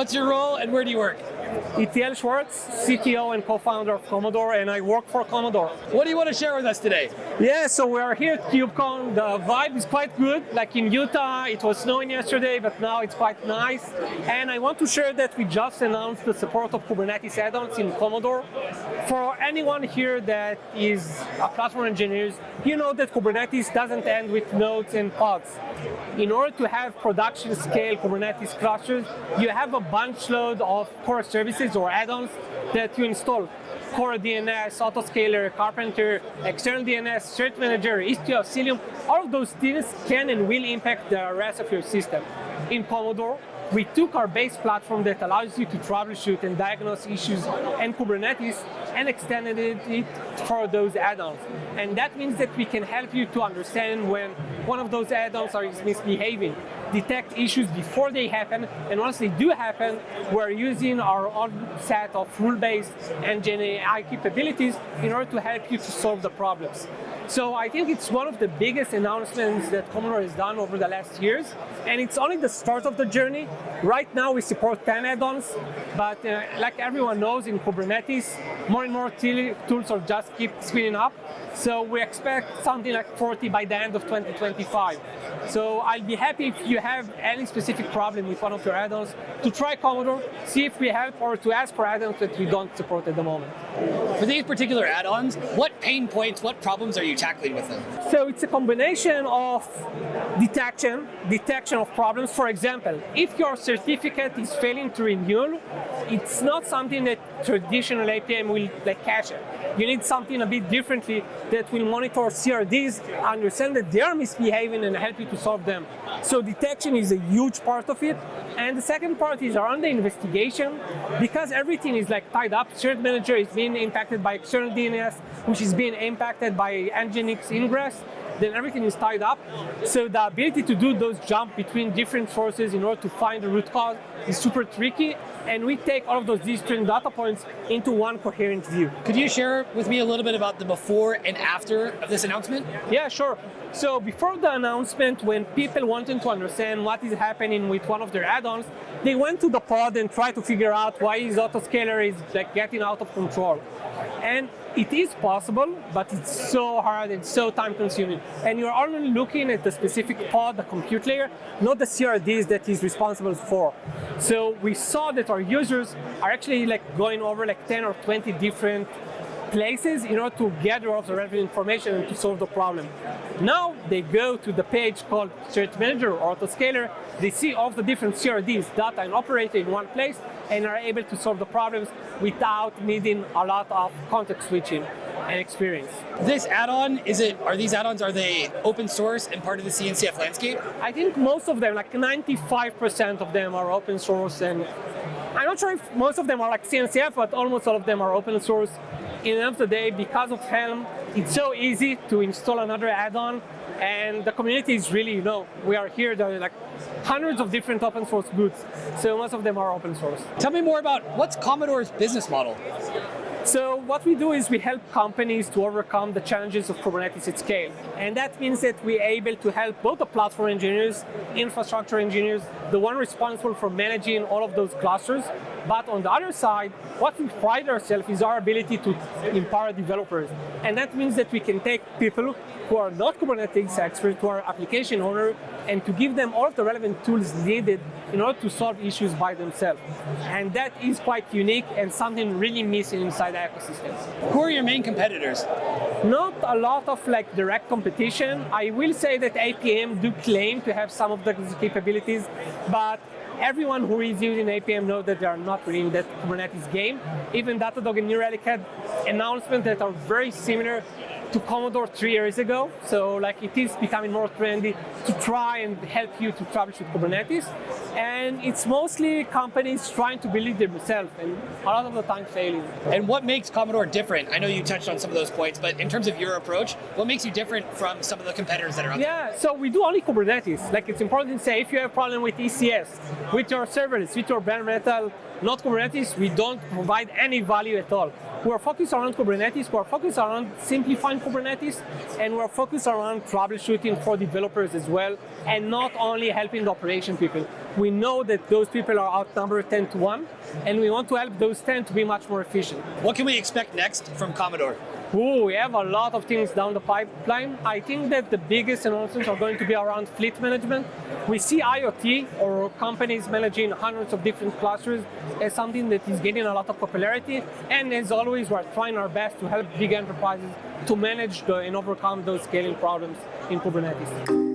What's your role and where do you work? Etiel Schwartz, CTO and co-founder of Commodore, and I work for Commodore. What do you want to share with us today? Yeah, so we are here at KubeCon. The vibe is quite good. Like in Utah, it was snowing yesterday, but now it's quite nice. And I want to share that we just announced the support of Kubernetes add-ons in Commodore. For anyone here that is a platform engineer, you know that Kubernetes doesn't end with nodes and pods. In order to have production scale Kubernetes clusters, you have a bunch load of core services or add-ons that you install. Core DNS, Autoscaler, Carpenter, External DNS, Cert Manager, Istio, Cilium, all of those things can and will impact the rest of your system. In Commodore, we took our base platform that allows you to troubleshoot and diagnose issues and Kubernetes and extended it for those add-ons. And that means that we can help you to understand when one of those add-ons is misbehaving, detect issues before they happen, and once they do happen, we're using our own set of rule-based and Gen AI capabilities in order to help you to solve the problems. So I think it's one of the biggest announcements that Commodore has done over the last years, and it's only the start of the journey. Right now we support 10 add-ons, but like everyone knows in Kubernetes, more and more tools are just keep spinning up. So we expect something like 40 by the end of 2025. So I'll be happy if you have any specific problem with one of your add-ons to try Commodore, see if we help, or to ask for add-ons that we don't support at the moment. For these particular add-ons, what pain points, what problems are you tackling with them? So it's a combination of detection of problems. For example, if your certificate is failing to renew, it's not something that traditional APM will cache it. You need something a bit differently that will monitor CRDs, understand that they are misbehaving, and help you to solve them. So detection is a huge part of it. And the second part is around the investigation. Because everything is tied up, Cert Manager is being impacted by external DNS, which is being impacted by Nginx ingress, then everything is tied up. So the ability to do those jump between different sources in order to find the root cause is super tricky. And we take all of those disjoint data points into one coherent view. Could you share with me a little bit about the before and after of this announcement? Yeah, sure. So before the announcement, when people wanted to understand what is happening with one of their add-ons, they went to the pod and tried to figure out why his Autoscaler is getting out of control. And it is possible, but it's so hard and so time-consuming. And you're only looking at the specific pod, the compute layer, not the CRDs that is responsible for. So we saw that our users are actually going over 10 or 20 different places in order to gather all the relevant information and to solve the problem. Now they go to the page called Cert Manager or Autoscaler, they see all the different CRDs, data, and operator in one place, and are able to solve the problems without needing a lot of context switching and experience. This add-on, are these add-ons, are they open source and part of the CNCF landscape? I think most of them, 95% of them are open source, and I'm not sure if most of them are CNCF, but almost all of them are open source. In the end of the day, because of Helm, it's so easy to install another add-on, and the community is really, we are here, there are hundreds of different open source goods, so most of them are open source. Tell me more about what's Commodore's business model? So what we do is we help companies to overcome the challenges of Kubernetes at scale. And that means that we're able to help both the platform engineers, infrastructure engineers, the one responsible for managing all of those clusters. But on the other side, what we pride ourselves is our ability to empower developers. And that means that we can take people who are not Kubernetes experts, who are application owners, and to give them all of the relevant tools needed in order to solve issues by themselves. And that is quite unique and something really missing inside the ecosystem. Who are your main competitors? Not a lot of direct competition. I will say that APM do claim to have some of the capabilities, but everyone who is using APM knows that they are not really in that Kubernetes game. Even Datadog and New Relic had announcements that are very similar to Commodore 3 years ago. So it is becoming more trendy to try and help you to troubleshoot Kubernetes. And it's mostly companies trying to build it themselves and a lot of the time failing. And what makes Commodore different? I know you touched on some of those points, but in terms of your approach, what makes you different from some of the competitors that are out there? Yeah, so we do only Kubernetes. It's important to say if you have a problem with ECS, with your serverless, with your bare metal, not Kubernetes, we don't provide any value at all. We're focused around Kubernetes, we're focused around simplifying Kubernetes, and we're focused around troubleshooting for developers as well, and not only helping the operation people. We know that those people are outnumbered 10 to 1, and we want to help those 10 to be much more efficient. What can we expect next from Commodore? Ooh, we have a lot of things down the pipeline. I think that the biggest announcements are going to be around fleet management. We see IoT, or companies managing hundreds of different clusters, as something that is getting a lot of popularity. And as always, we're trying our best to help big enterprises to manage and overcome those scaling problems in Kubernetes.